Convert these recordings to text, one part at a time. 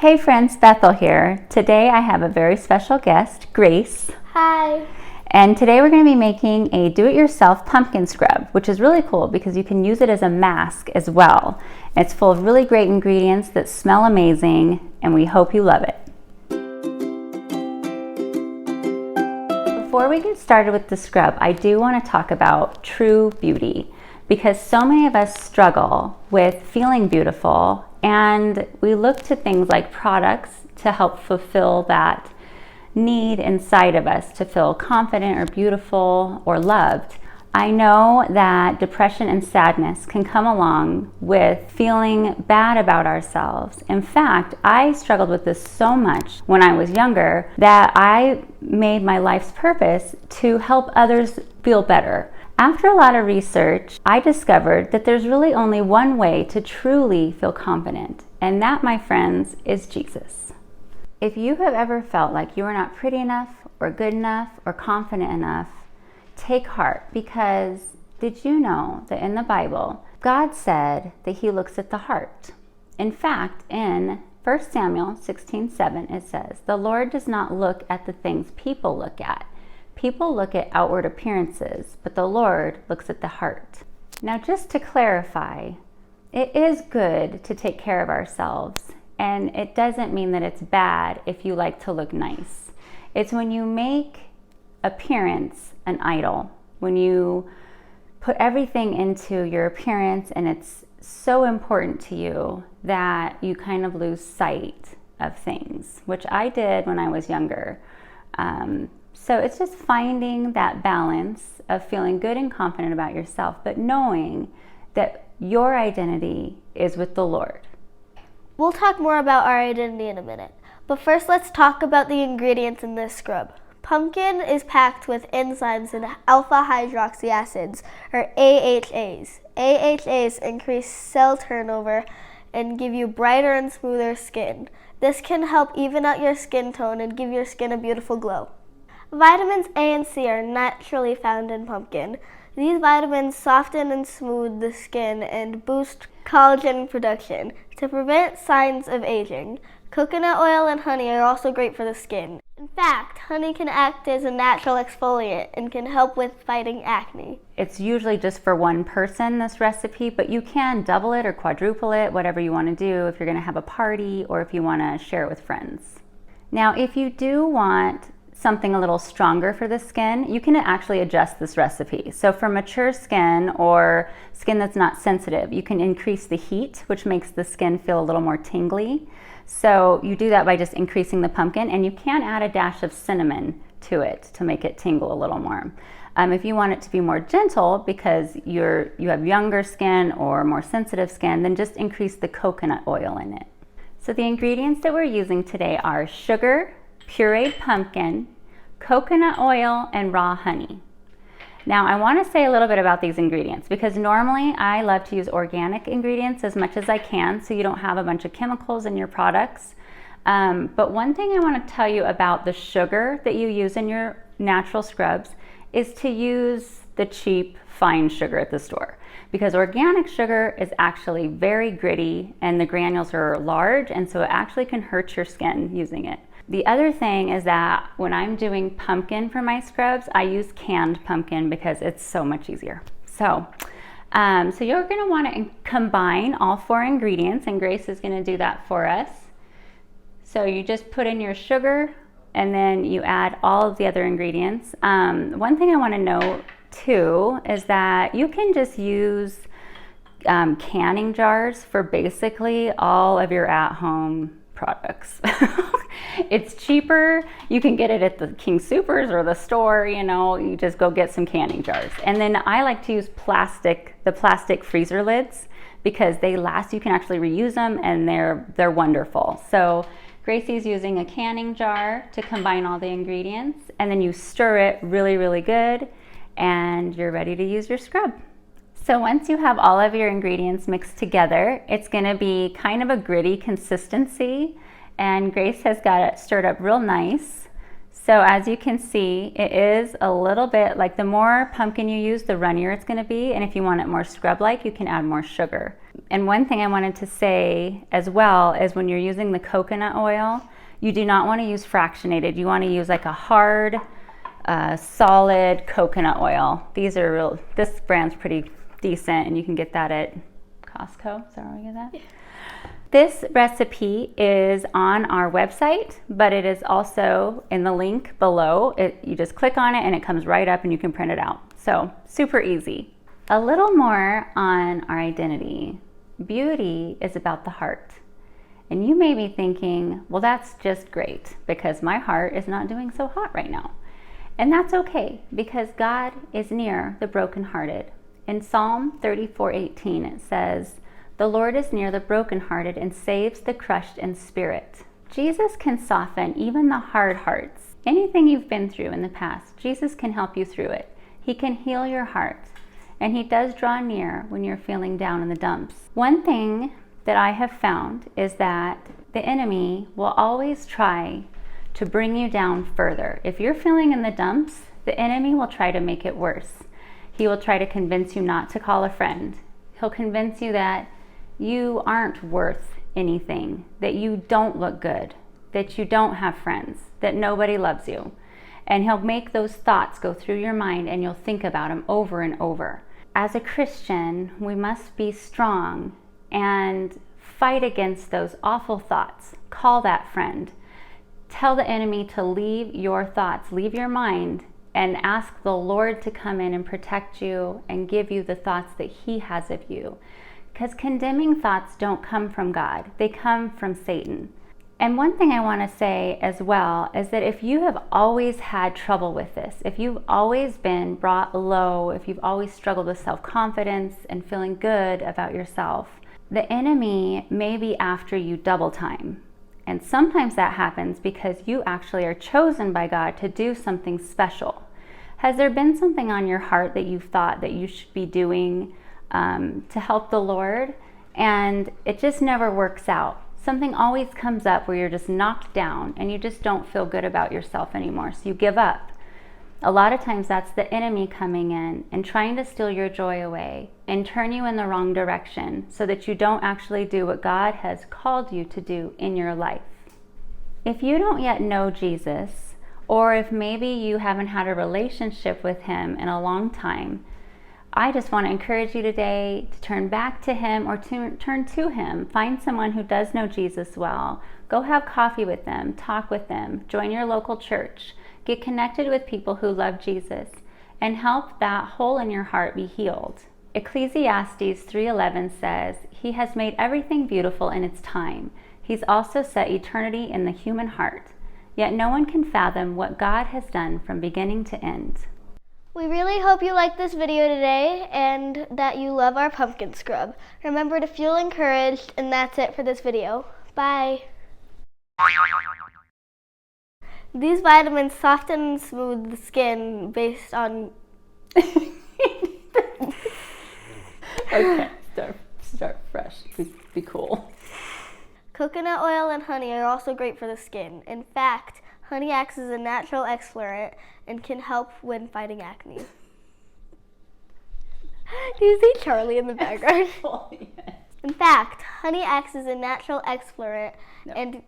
Hey friends, Bethel here. Today I have a very special guest, Grace. Hi. And today we're going to be making a do-it-yourself pumpkin scrub, which is really cool because you can use it as a mask as well. It's full of really great ingredients that smell amazing, and we hope you love it. Before we get started with the scrub, I do want to talk about true beauty because so many of us struggle with feeling beautiful, and we look to things like products to help fulfill that need inside of us to feel confident or beautiful or loved. I know that depression and sadness can come along with feeling bad about ourselves. In fact, I struggled with this so much when I was younger that I made my life's purpose to help others feel better. After a lot of research, I discovered that there's really only one way to truly feel confident, and that, my friends, is Jesus. If you have ever felt like you are not pretty enough or good enough or confident enough, take heart, because did you know that in the Bible, God said that He looks at the heart? In fact, in 1 Samuel 16:7, it says, "The Lord does not look at the things people look at. People look at outward appearances, but the Lord looks at the heart." Now, just to clarify, it is good to take care of ourselves, and it doesn't mean that it's bad if you like to look nice. It's when you make appearance an idol, when you put everything into your appearance and it's so important to you that you kind of lose sight of things, which I did when I was younger. So it's just finding that balance of feeling good and confident about yourself, but knowing that your identity is with the Lord. We'll talk more about our identity in a minute, but first let's talk about the ingredients in this scrub. Pumpkin is packed with enzymes and alpha hydroxy acids, or AHAs. AHAs increase cell turnover and give you brighter and smoother skin. This can help even out your skin tone and give your skin a beautiful glow. Vitamins A and C are naturally found in pumpkin. These vitamins soften and smooth the skin and boost collagen production to prevent signs of aging. Coconut oil and honey are also great for the skin. In fact, honey can act as a natural exfoliant and can help with fighting acne. It's usually just for one person, this recipe, but you can double it or quadruple it, whatever you want to do if you're going to have a party or if you want to share it with friends. Now, if you do want something a little stronger for the skin, you can actually adjust this recipe. So for mature skin or skin that's not sensitive, you can increase the heat, which makes the skin feel a little more tingly. So you do that by just increasing the pumpkin, and you can add a dash of cinnamon to it to make it tingle a little more. If you want it to be more gentle because you have younger skin or more sensitive skin, then just increase the coconut oil in it. So the ingredients that we're using today are sugar, pureed pumpkin, coconut oil, and raw honey. Now, I want to say a little bit about these ingredients because normally I love to use organic ingredients as much as I can so you don't have a bunch of chemicals in your products. But one thing I want to tell you about the sugar that you use in your natural scrubs is to use the cheap, fine sugar at the store, because organic sugar is actually very gritty and the granules are large, and so it actually can hurt your skin using it. The other thing is that when I'm doing pumpkin for my scrubs, I use canned pumpkin because it's so much easier. So you're going to want to combine all 4 ingredients, and Grace is going to do that for us. So you just put in your sugar, and then you add all of the other ingredients. One thing I want to know too is that you can just use canning jars for basically all of your at-home products. It's cheaper. You can get it at the King Soopers or the store, you just go get some canning jars. And then I like to use the plastic freezer lids because they last. You can actually reuse them, and they're wonderful. So Gracie's using a canning jar to combine all the ingredients, and then you stir it really, really good, and you're ready to use your scrub. So once you have all of your ingredients mixed together, it's going to be kind of a gritty consistency, and Grace has got it stirred up real nice. So as you can see, it is a little bit like the more pumpkin you use, the runnier it's going to be. And if you want it more scrub-like, you can add more sugar. And one thing I wanted to say as well is when you're using the coconut oil, you do not want to use fractionated. You want to use like a hard, solid coconut oil. These are real, this brand's pretty decent and you can get that at Costco. Is that where we get that? Yeah. This recipe is on our website, but it is also in the link below. You just click on it and it comes right up and you can print it out. So super easy. A little more on our identity. Beauty is about the heart. And you may be thinking, well, that's just great because my heart is not doing so hot right now. And that's okay because God is near the brokenhearted. In Psalm 34:18, it says, "The Lord is near the brokenhearted and saves the crushed in spirit." Jesus can soften even the hard hearts. Anything you've been through in the past, Jesus can help you through it. He can heal your heart. And he does draw near when you're feeling down in the dumps. One thing that I have found is that the enemy will always try to bring you down further. If you're feeling in the dumps, the enemy will try to make it worse. He will try to convince you not to call a friend. He'll convince you that you aren't worth anything, that you don't look good, that you don't have friends, that nobody loves you. And he'll make those thoughts go through your mind and you'll think about them over and over. As a Christian, we must be strong and fight against those awful thoughts. Call that friend. Tell the enemy to leave your thoughts, leave your mind, and ask the Lord to come in and protect you and give you the thoughts that he has of you. Because condemning thoughts don't come from God. They come from Satan. And one thing I want to say as well is that if you have always had trouble with this, if you've always been brought low, if you've always struggled with self-confidence and feeling good about yourself, the enemy may be after you double time. And sometimes that happens because you actually are chosen by God to do something special. Has there been something on your heart that you've thought that you should be doing to help the Lord, and it just never works out? Something always comes up where you're just knocked down and you just don't feel good about yourself anymore, so you give up. A lot of times that's the enemy coming in and trying to steal your joy away and turn you in the wrong direction so that you don't actually do what God has called you to do in your life. If you don't yet know Jesus, or if maybe you haven't had a relationship with him in a long time, I just want to encourage you today to turn back to him or to turn to him. Find someone who does know Jesus well. Go have coffee with them, talk with them, join your local church, get connected with people who love Jesus, and help that hole in your heart be healed. Ecclesiastes 3:11 says, "He has made everything beautiful in its time. He's also set eternity in the human heart. Yet no one can fathom what God has done from beginning to end." We really hope you liked this video today and that you love our pumpkin scrub. Remember to feel encouraged, and that's it for this video. Bye. These vitamins soften and smooth the skin based on... Okay, start fresh. Be cool. Coconut oil and honey are also great for the skin. In fact, honey acts as a natural exfoliant and can help when fighting acne. Do you see Charlie in the background? In fact, honey acts as a natural exfoliant and...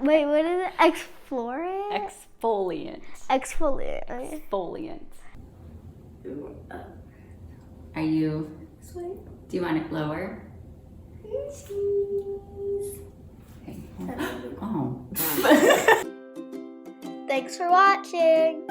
Wait, what is it? Exfoliant? Exfoliant. Exfoliant. Okay. Exfoliant. Are you... Do you want it lower? Okay. Oh. Thanks for watching.